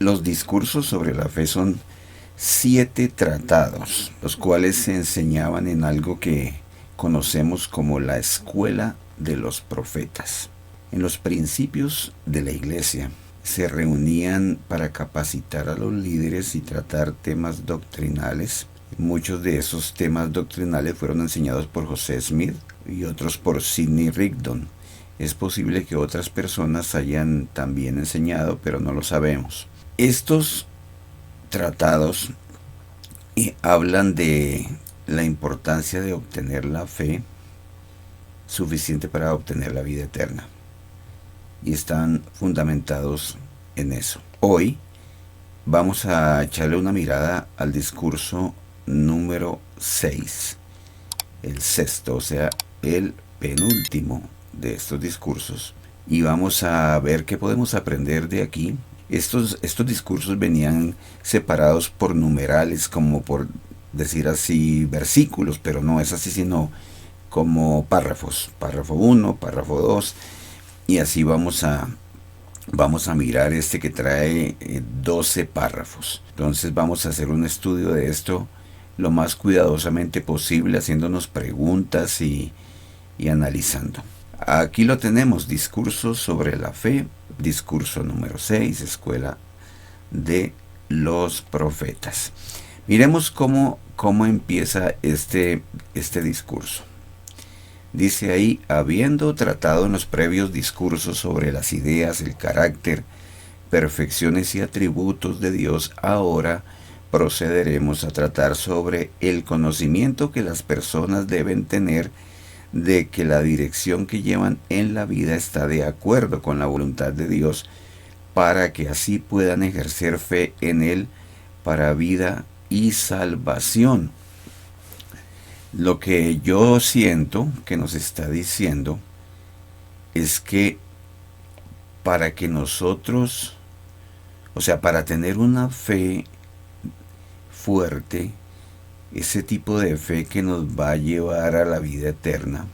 Los discursos sobre la fe son 7 tratados, los cuales se enseñaban en algo que conocemos como la escuela de los profetas. En los principios de la iglesia se reunían para capacitar a los líderes y tratar temas doctrinales. Muchos de esos temas doctrinales fueron enseñados por José Smith y otros por Sidney Rigdon. Es posible que otras personas hayan también enseñado, pero no lo sabemos. Estos tratados hablan de la importancia de obtener la fe suficiente para obtener la vida eterna, y están fundamentados en eso. Hoy vamos a echarle una mirada al discurso número 6, el sexto, o sea, el penúltimo de estos discursos, y vamos a ver qué podemos aprender de aquí. Estos discursos venían separados por numerales, como por decir así, versículos, pero no es así, sino como párrafos. Párrafo 1, párrafo 2, y así vamos a mirar este que trae 12 párrafos. Entonces vamos a hacer un estudio de esto lo más cuidadosamente posible, haciéndonos preguntas y analizando. Aquí lo tenemos, discursos sobre la fe, discurso número 6, escuela de los profetas. Miremos cómo empieza este discurso. Dice ahí: habiendo tratado en los previos discursos sobre las ideas, el carácter, perfecciones y atributos de Dios, ahora procederemos a tratar sobre el conocimiento que las personas deben tener de que la dirección que llevan en la vida está de acuerdo con la voluntad de Dios, para que así puedan ejercer fe en Él para vida y salvación. Lo que yo siento que nos está diciendo es que para que nosotros, o sea, para tener una fe fuerte, ese tipo de fe que nos va a llevar a la vida eterna,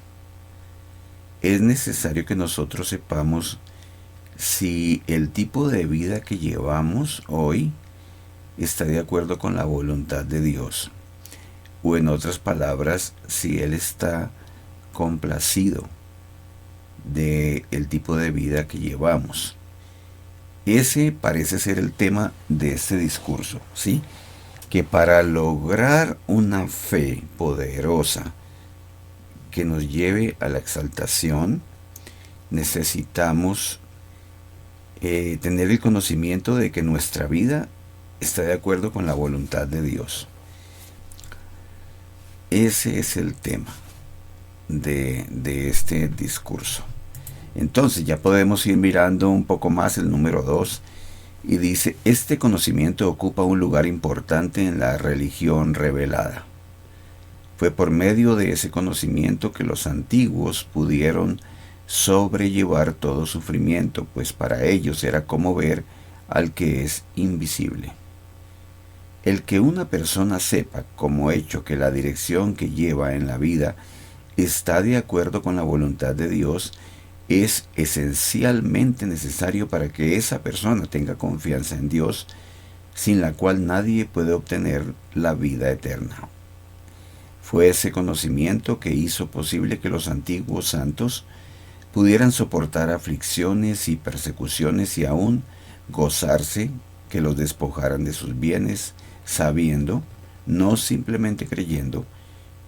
es necesario que nosotros sepamos si el tipo de vida que llevamos hoy está de acuerdo con la voluntad de Dios, o en otras palabras, si Él está complacido del tipo de vida que llevamos. Ese parece ser el tema de este discurso, ¿sí? Que para lograr una fe poderosa que nos lleve a la exaltación, necesitamos tener el conocimiento de que nuestra vida está de acuerdo con la voluntad de Dios. Ese es el tema de este discurso. Entonces ya podemos ir mirando un poco más el número 2, y dice: este conocimiento ocupa un lugar importante en la religión revelada. Fue por medio de ese conocimiento que los antiguos pudieron sobrellevar todo sufrimiento, pues para ellos era como ver al que es invisible. El que una persona sepa como hecho que la dirección que lleva en la vida está de acuerdo con la voluntad de Dios es esencialmente necesario para que esa persona tenga confianza en Dios, sin la cual nadie puede obtener la vida eterna. Fue ese conocimiento que hizo posible que los antiguos santos pudieran soportar aflicciones y persecuciones y aún gozarse que los despojaran de sus bienes, sabiendo, no simplemente creyendo,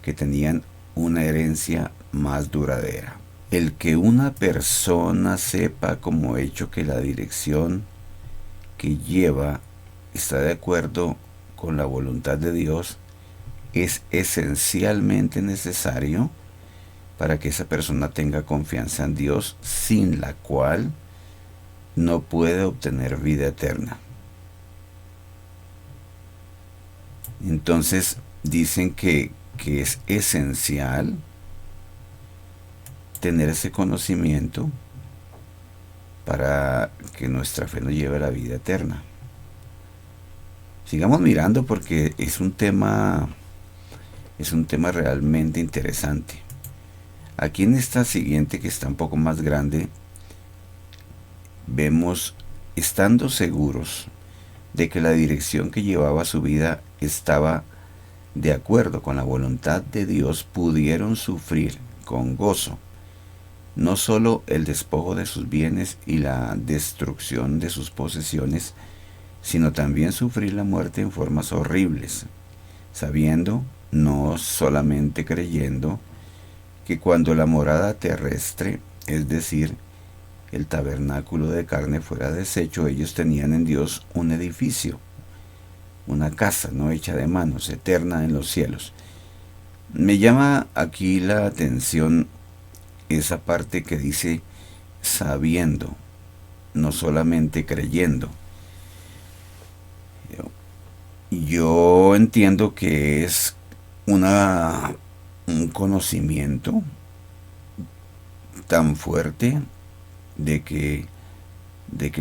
que tenían una herencia más duradera. El que una persona sepa como hecho que la dirección que lleva está de acuerdo con la voluntad de Dios es esencialmente necesario para que esa persona tenga confianza en Dios, sin la cual no puede obtener vida eterna. Entonces dicen que es esencial tener ese conocimiento para que nuestra fe nos lleve a la vida eterna. Sigamos mirando porque es un tema realmente interesante. Aquí en esta siguiente, que está un poco más grande, vemos: estando seguros de que la dirección que llevaba su vida estaba de acuerdo con la voluntad de Dios, pudieron sufrir con gozo no solo el despojo de sus bienes y la destrucción de sus posesiones, sino también sufrir la muerte en formas horribles, sabiendo, no solamente creyendo, que cuando la morada terrestre, es decir, el tabernáculo de carne fuera deshecho, ellos tenían en Dios un edificio, una casa no hecha de manos, eterna en los cielos. Me llama aquí la atención esa parte que dice sabiendo, no solamente creyendo. Yo entiendo que es un conocimiento tan fuerte de que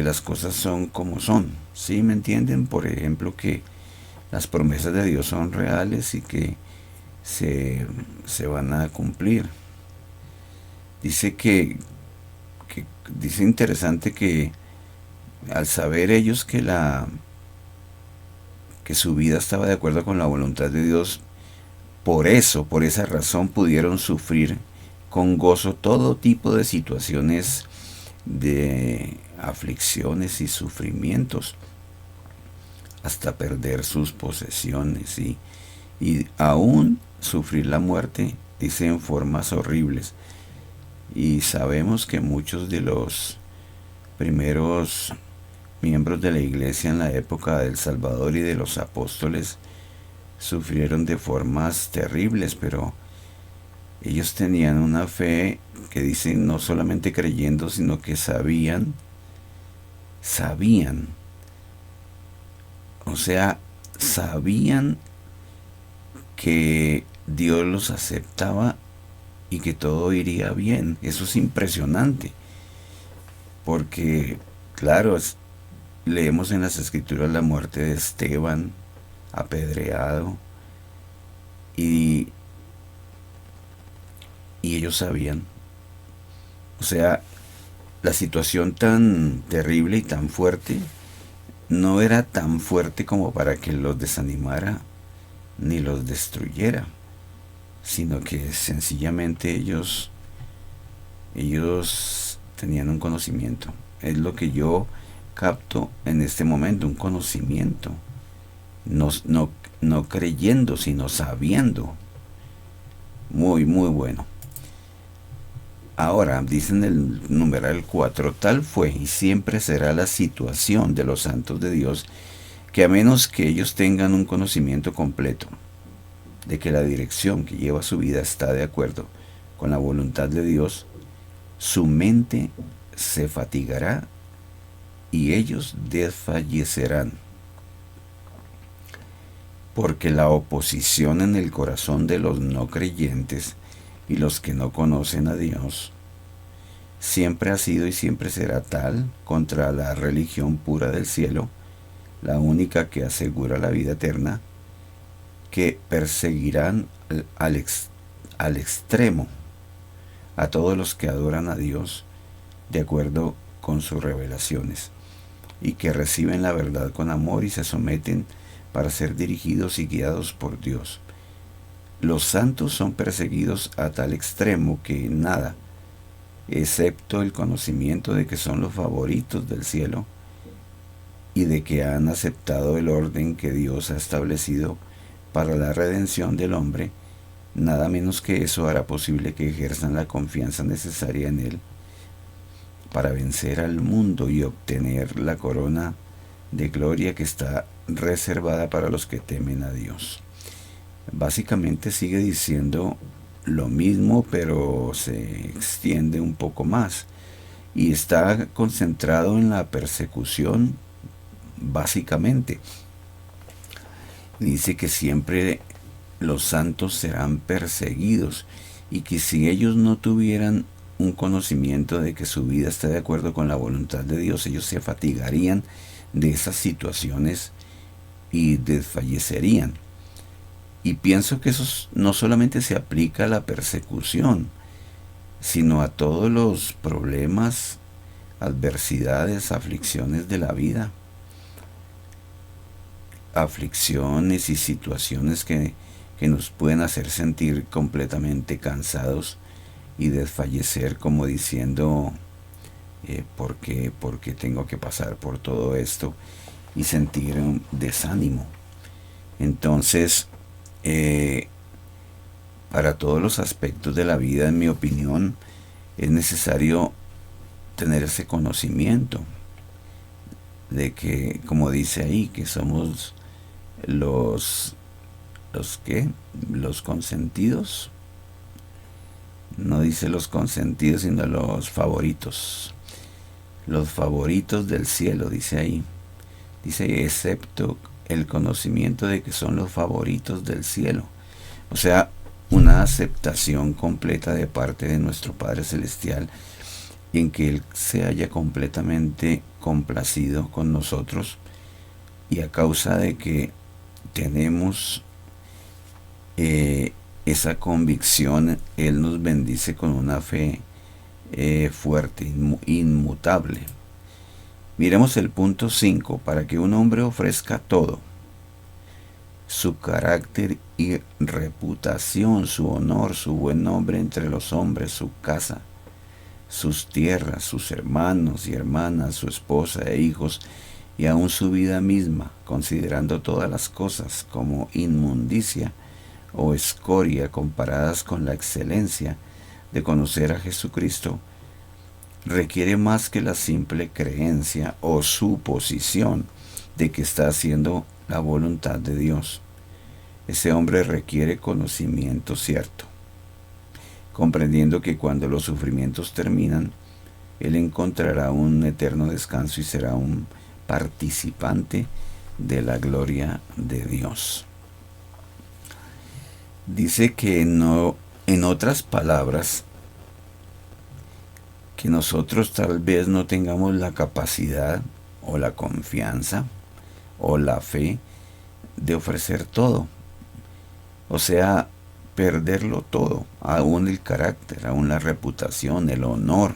las cosas son como son. ¿Sí me entienden? Por ejemplo, que las promesas de Dios son reales y que se van a cumplir. Dice dice interesante que al saber ellos que su vida estaba de acuerdo con la voluntad de Dios, por esa razón pudieron sufrir con gozo todo tipo de situaciones de aflicciones y sufrimientos, hasta perder sus posesiones y aún sufrir la muerte, dice, en formas horribles. Y sabemos que muchos de los primeros miembros de la iglesia en la época del Salvador y de los apóstoles sufrieron de formas terribles, pero ellos tenían una fe que dicen no solamente creyendo, sino que sabían, o sea, sabían que Dios los aceptaba y que todo iría bien. Eso es impresionante, porque claro, leemos en las escrituras la muerte de Esteban, apedreado, y ellos sabían, o sea, la situación tan terrible y tan fuerte no era tan fuerte como para que los desanimara ni los destruyera, sino que sencillamente ellos tenían un conocimiento. Es lo que yo capto en este momento, un conocimiento, no creyendo, sino sabiendo. Muy, muy bueno. Ahora, dicen el numeral 4, tal fue y siempre será la situación de los santos de Dios, que a menos que ellos tengan un conocimiento completo de que la dirección que lleva su vida está de acuerdo con la voluntad de Dios, su mente se fatigará y ellos desfallecerán. Porque la oposición en el corazón de los no creyentes y los que no conocen a Dios siempre ha sido y siempre será tal contra la religión pura del cielo, la única que asegura la vida eterna, que perseguirán al extremo a todos los que adoran a Dios de acuerdo con sus revelaciones, y que reciben la verdad con amor y se someten para ser dirigidos y guiados por Dios. Los santos son perseguidos a tal extremo que nada, excepto el conocimiento de que son los favoritos del cielo y de que han aceptado el orden que Dios ha establecido para la redención del hombre, nada menos que eso hará posible que ejerzan la confianza necesaria en Él para vencer al mundo y obtener la corona de gloria que está reservada para los que temen a Dios. Básicamente sigue diciendo lo mismo, pero se extiende un poco más y está concentrado en la persecución. Básicamente dice que siempre los santos serán perseguidos y que si ellos no tuvieran un conocimiento de que su vida está de acuerdo con la voluntad de Dios, ellos se fatigarían de esas situaciones y desfallecerían. Y pienso que eso no solamente se aplica a la persecución, sino a todos los problemas, adversidades, aflicciones de la vida. aflicciones y situaciones que nos pueden hacer sentir completamente cansados y desfallecer, como diciendo, ¿por qué tengo que pasar por todo esto? Y sentir un desánimo. Entonces, para todos los aspectos de la vida, en mi opinión, es necesario tener ese conocimiento de que, como dice ahí, que somos los consentidos. No dice los consentidos, sino los favoritos. Los favoritos del cielo, dice ahí. Dice, excepto el conocimiento de que son los favoritos del cielo. O sea, una aceptación completa de parte de nuestro Padre Celestial, en que Él se haya completamente complacido con nosotros, y a causa de que tenemos esa convicción, Él nos bendice con una fe fuerte, inmutable. Miremos el punto 5. Para que un hombre ofrezca todo: su carácter y reputación, su honor, su buen nombre entre los hombres, su casa, sus tierras, sus hermanos y hermanas, su esposa e hijos, y aun su vida misma, considerando todas las cosas como inmundicia o escoria comparadas con la excelencia de conocer a Jesucristo, requiere más que la simple creencia o suposición de que está haciendo la voluntad de Dios. Ese hombre requiere conocimiento cierto, comprendiendo que cuando los sufrimientos terminan, él encontrará un eterno descanso y será un participante de la gloria de Dios. Dice que no, en otras palabras, que nosotros tal vez no tengamos la capacidad o la confianza o la fe de ofrecer todo. O sea, perderlo todo, aún el carácter, aún la reputación, el honor,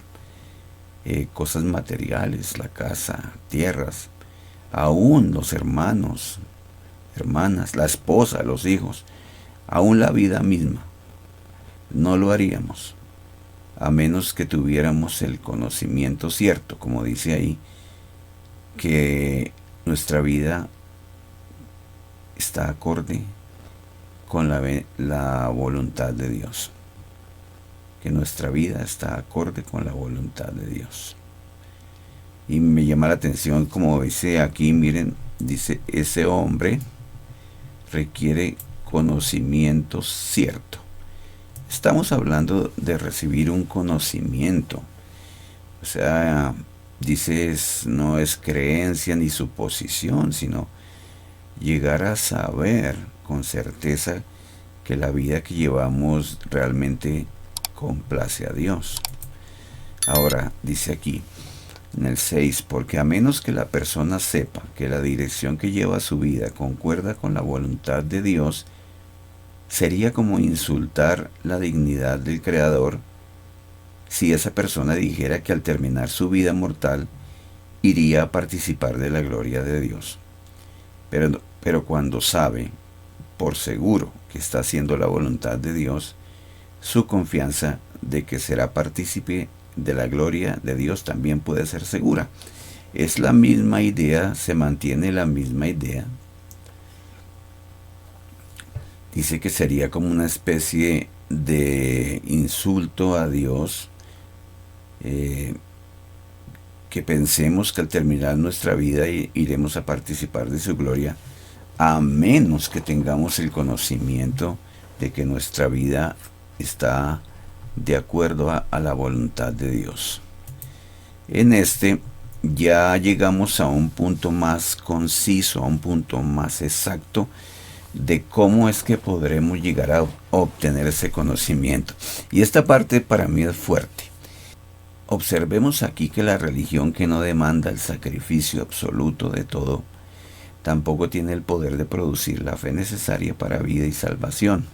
cosas materiales, la casa, tierras, aún los hermanos, hermanas, la esposa, los hijos, aún la vida misma. No lo haríamos, a menos que tuviéramos el conocimiento cierto, como dice ahí, que nuestra vida está acorde con la voluntad de Dios. Que nuestra vida está acorde con la voluntad de Dios. Y me llama la atención, como dice aquí, miren, dice, ese hombre requiere conocimiento cierto. Estamos hablando de recibir un conocimiento. O sea, dices, no es creencia ni suposición, sino llegar a saber con certeza que la vida que llevamos realmente complace a Dios. Ahora, dice aquí, en el 6, porque a menos que la persona sepa que la dirección que lleva su vida concuerda con la voluntad de Dios, sería como insultar la dignidad del Creador si esa persona dijera que al terminar su vida mortal iría a participar de la gloria de Dios. Pero cuando sabe, por seguro, que está haciendo la voluntad de Dios, su confianza de que será partícipe de la gloria de Dios también puede ser segura. Es la misma idea, se mantiene la misma idea. Dice que sería como una especie de insulto a Dios, que pensemos que al terminar nuestra vida iremos a participar de su gloria, a menos que tengamos el conocimiento de que nuestra vida está de acuerdo a la voluntad de Dios. En este ya llegamos a un punto más conciso, a un punto más exacto de cómo es que podremos llegar a obtener ese conocimiento. Y esta parte para mí es fuerte. Observemos aquí que la religión que no demanda el sacrificio absoluto de todo, tampoco tiene el poder de producir la fe necesaria para vida y salvación.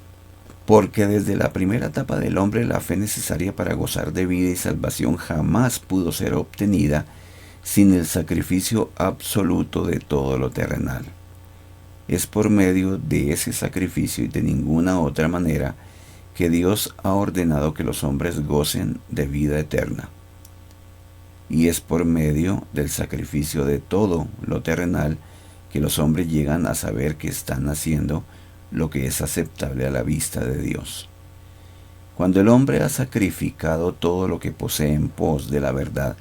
Porque desde la primera etapa del hombre la fe necesaria para gozar de vida y salvación jamás pudo ser obtenida sin el sacrificio absoluto de todo lo terrenal. Es por medio de ese sacrificio y de ninguna otra manera que Dios ha ordenado que los hombres gocen de vida eterna. Y es por medio del sacrificio de todo lo terrenal que los hombres llegan a saber que están haciendo lo que es aceptable a la vista de Dios. Cuando el hombre ha sacrificado todo lo que posee en pos de la verdad,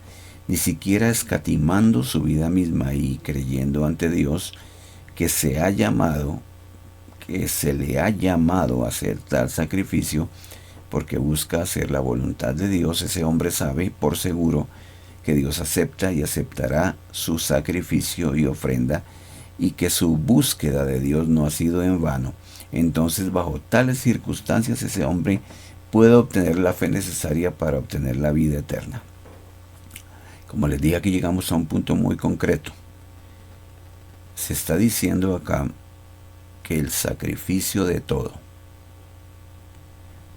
ni siquiera escatimando su vida misma y creyendo ante Dios que se le ha llamado a hacer tal sacrificio, porque busca hacer la voluntad de Dios, ese hombre sabe por seguro que Dios acepta y aceptará su sacrificio y ofrenda, y que su búsqueda de Dios no ha sido en vano. Entonces, bajo tales circunstancias, ese hombre puede obtener la fe necesaria para obtener la vida eterna. Como les dije, aquí llegamos a un punto muy concreto. Se está diciendo acá que el sacrificio de todo,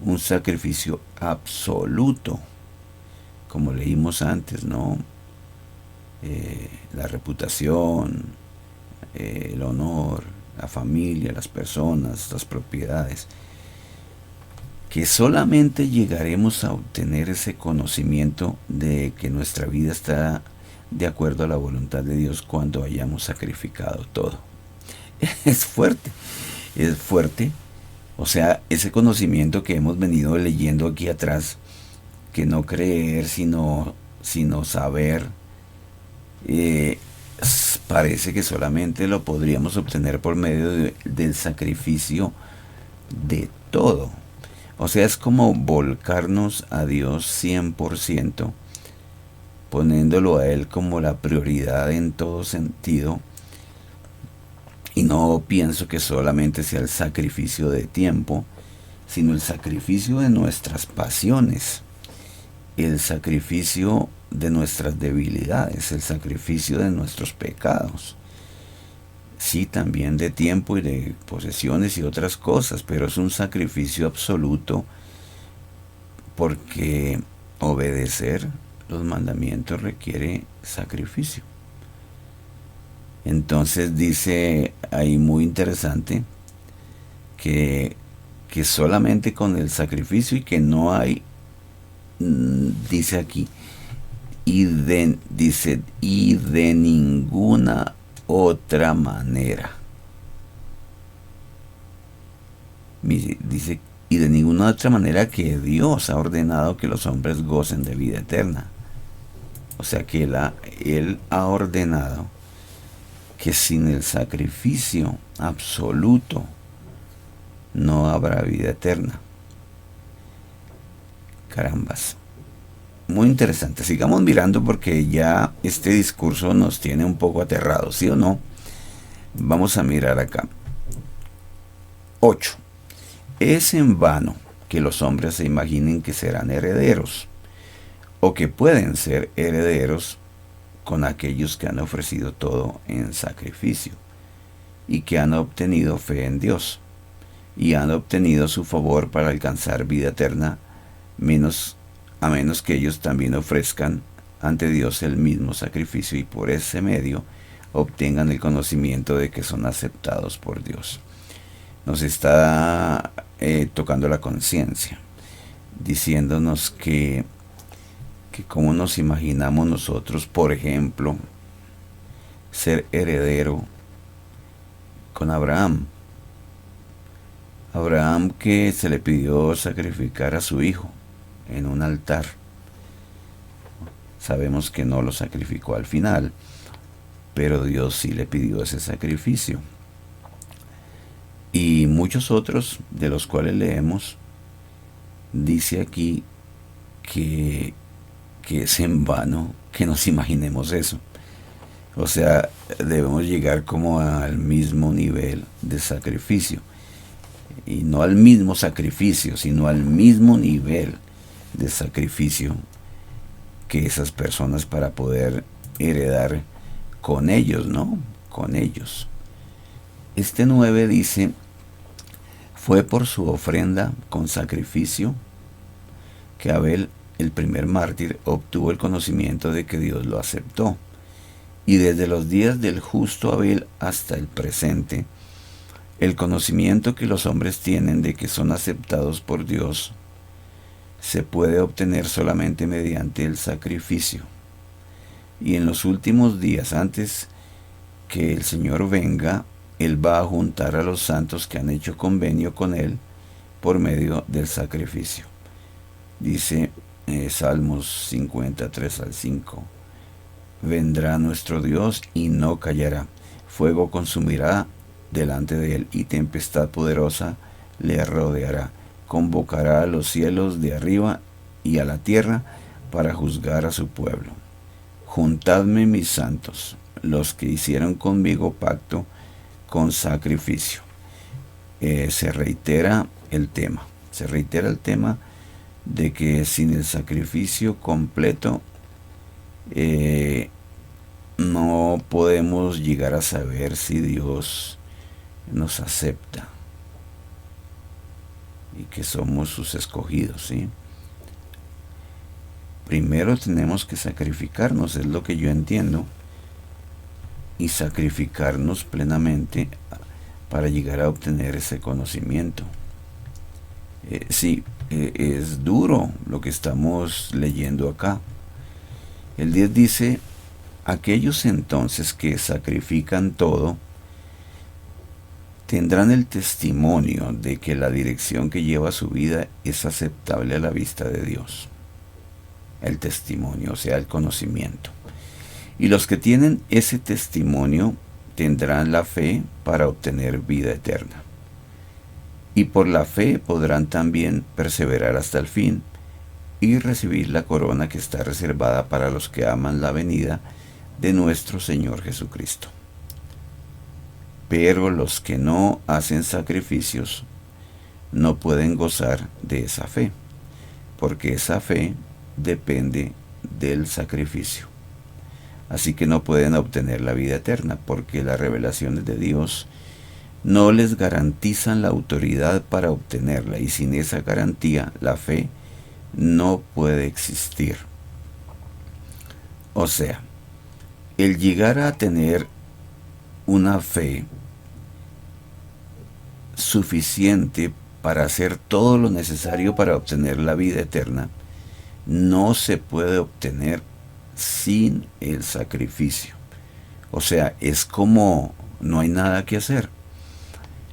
un sacrificio absoluto, como leímos antes, ¿no? La reputación, el honor, la familia, las personas, las propiedades, que solamente llegaremos a obtener ese conocimiento de que nuestra vida está de acuerdo a la voluntad de Dios cuando hayamos sacrificado todo. Es fuerte, es fuerte. O sea, ese conocimiento que hemos venido leyendo aquí atrás, que no creer sino saber, parece que solamente lo podríamos obtener por medio del sacrificio de todo. O sea, es como volcarnos a Dios 100%, poniéndolo a Él como la prioridad en todo sentido. Y no pienso que solamente sea el sacrificio de tiempo, sino el sacrificio de nuestras pasiones, el sacrificio de nuestras debilidades, el sacrificio de nuestros pecados. Sí, también de tiempo y de posesiones y otras cosas, pero es un sacrificio absoluto, porque obedecer los mandamientos requiere sacrificio. Entonces dice ahí muy interesante que solamente con el sacrificio, y que no hay, dice aquí, y de ninguna otra manera. Dice, y de ninguna otra manera que Dios ha ordenado que los hombres gocen de vida eterna. O sea que Él ha ordenado que sin el sacrificio absoluto no habrá vida eterna. Carambas. Muy interesante. Sigamos mirando, porque ya este discurso nos tiene un poco aterrados, ¿sí o no? Vamos a mirar acá. 8. Es en vano que los hombres se imaginen que serán herederos, o que pueden ser herederos con aquellos que han ofrecido todo en sacrificio, y que han obtenido fe en Dios, y han obtenido su favor para alcanzar vida eterna, a menos que ellos también ofrezcan ante Dios el mismo sacrificio, y por ese medio obtengan el conocimiento de que son aceptados por Dios. Nos está tocando la conciencia, diciéndonos que cómo nos imaginamos nosotros, por ejemplo, ser heredero con Abraham. Abraham, que se le pidió sacrificar a su hijo en un altar. Sabemos que no lo sacrificó al final, pero Dios sí le pidió ese sacrificio. Y muchos otros de los cuales leemos, dice aquí que es en vano que nos imaginemos eso. O sea, debemos llegar como al mismo nivel de sacrificio. Y no al mismo sacrificio, sino al mismo nivel de sacrificio que esas personas, para poder heredar con ellos, ¿no? Con ellos. Este 9 dice: fue por su ofrenda con sacrificio que Abel, el primer mártir, obtuvo el conocimiento de que Dios lo aceptó. Y desde los días del justo Abel hasta el presente, El conocimiento que los hombres tienen de que son aceptados por Dios se puede obtener solamente mediante el sacrificio. Y en los últimos días, antes que el Señor venga, Él va a juntar a los santos que han hecho convenio con Él por medio del sacrificio. Dice Salmos 53 al 5. Vendrá nuestro Dios y no callará. Fuego consumirá delante de Él y tempestad poderosa le rodeará. Convocará a los cielos de arriba y a la tierra para juzgar a su pueblo. Juntadme mis santos, los que hicieron conmigo pacto con sacrificio. Se reitera el tema de que sin el sacrificio completo no podemos llegar a saber si Dios nos acepta y que somos sus escogidos, ¿sí? Primero tenemos que sacrificarnos, es lo que yo entiendo, y sacrificarnos plenamente para llegar a obtener ese conocimiento. Es duro lo que estamos leyendo acá. El 10 dice: aquellos entonces que sacrifican todo tendrán el testimonio de que la dirección que lleva su vida es aceptable a la vista de Dios. El testimonio, o sea, el conocimiento. Y los que tienen ese testimonio tendrán la fe para obtener vida eterna. Y por la fe podrán también perseverar hasta el fin y recibir la corona que está reservada para los que aman la venida de nuestro Señor Jesucristo. Pero los que no hacen sacrificios no pueden gozar de esa fe, porque esa fe depende del sacrificio. Así que no pueden obtener la vida eterna, porque las revelaciones de Dios no les garantizan la autoridad para obtenerla, y sin esa garantía la fe no puede existir. O sea, el llegar a tener una fe suficiente para hacer todo lo necesario para obtener la vida eterna no se puede obtener sin el sacrificio. O sea, es como no hay nada que hacer.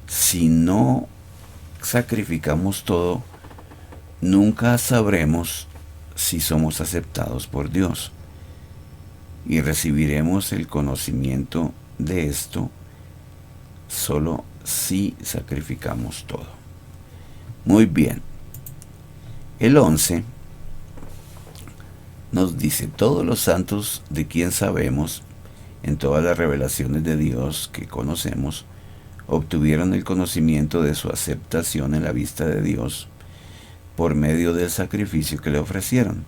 Si no sacrificamos todo, nunca sabremos si somos aceptados por Dios. Y recibiremos el conocimiento de esto solo si sacrificamos todo. Muy bien. El 11 nos dice: todos los santos de quien sabemos, en todas las revelaciones de Dios que conocemos, obtuvieron el conocimiento de su aceptación en la vista de Dios por medio del sacrificio que le ofrecieron.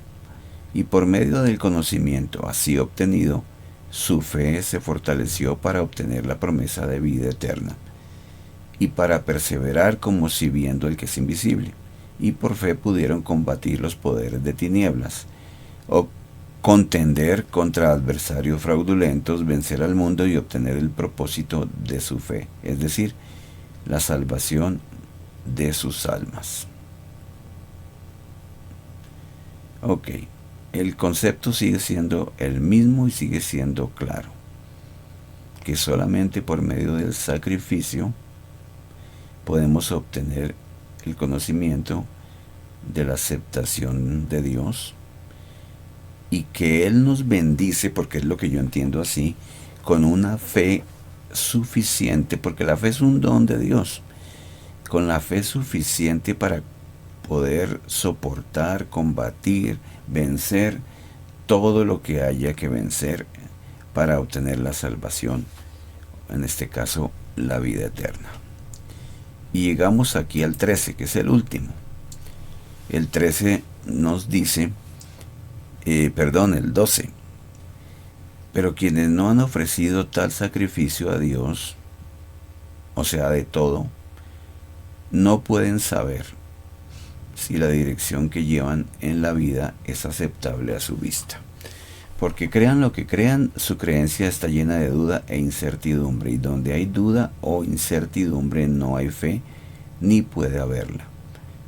Y por medio del conocimiento así obtenido, su fe se fortaleció para obtener la promesa de vida eterna, y para perseverar como si viendo el que es invisible, y por fe pudieron combatir los poderes de tinieblas, o contender contra adversarios fraudulentos, vencer al mundo y obtener el propósito de su fe, es decir, la salvación de sus almas. Ok. El concepto sigue siendo el mismo y sigue siendo claro, que solamente por medio del sacrificio podemos obtener el conocimiento de la aceptación de Dios, y que Él nos bendice, porque es lo que yo entiendo así, con una fe suficiente, porque la fe es un don de Dios, con la fe suficiente para poder soportar, combatir, vencer todo lo que haya que vencer para obtener la salvación, en este caso la vida eterna. Y llegamos aquí al 13, que es el último. El 13 nos dice, el 12: pero quienes no han ofrecido tal sacrificio a Dios, o sea, de todo, no pueden saber si la dirección que llevan en la vida es aceptable a su vista. Porque crean lo que crean, su creencia está llena de duda e incertidumbre, y donde hay duda o incertidumbre no hay fe, ni puede haberla,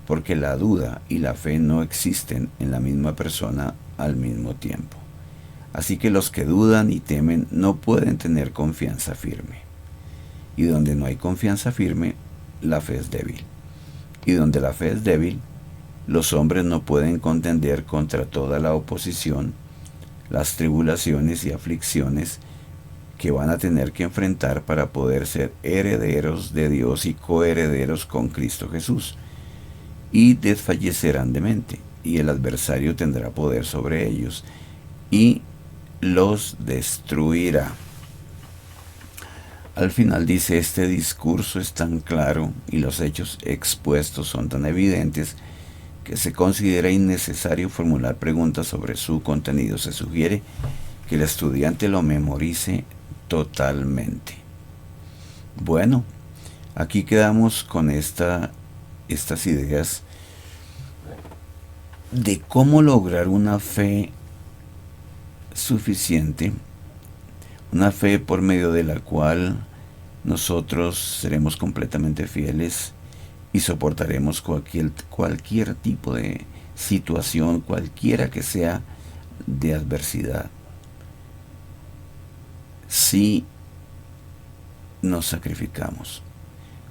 porque la duda y la fe no existen en la misma persona al mismo tiempo. Así que los que dudan y temen no pueden tener confianza firme. Y donde no hay confianza firme, la fe es débil. Y donde la fe es débil, los hombres no pueden contender contra toda la oposición, las tribulaciones y aflicciones que van a tener que enfrentar para poder ser herederos de Dios y coherederos con Cristo Jesús. Y desfallecerán de mente, y el adversario tendrá poder sobre ellos, y los destruirá. Al final dice, este discurso es tan claro y los hechos expuestos son tan evidentes que se considera innecesario formular preguntas sobre su contenido. Se sugiere que el estudiante lo memorice totalmente. Bueno, aquí quedamos con estas ideas de cómo lograr una fe suficiente, una fe por medio de la cual nosotros seremos completamente fieles y soportaremos cualquier tipo de situación, cualquiera que sea de adversidad, si nos sacrificamos.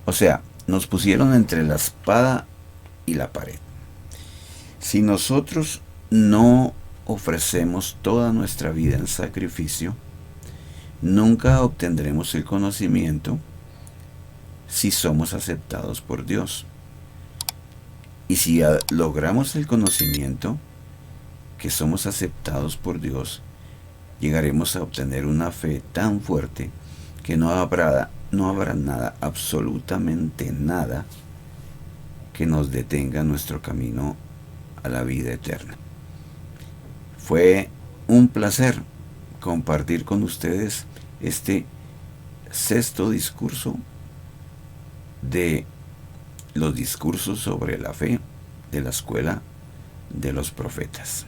O sea, nos pusieron entre la espada y la pared. Si nosotros no ofrecemos toda nuestra vida en sacrificio, nunca obtendremos el conocimiento si somos aceptados por Dios. Y si logramos el conocimiento que somos aceptados por Dios, llegaremos a obtener una fe tan fuerte que no habrá nada, absolutamente nada, que nos detenga en nuestro camino a la vida eterna. Fue un placer compartir con ustedes este sexto discurso de los discursos sobre la fe de la escuela de los profetas.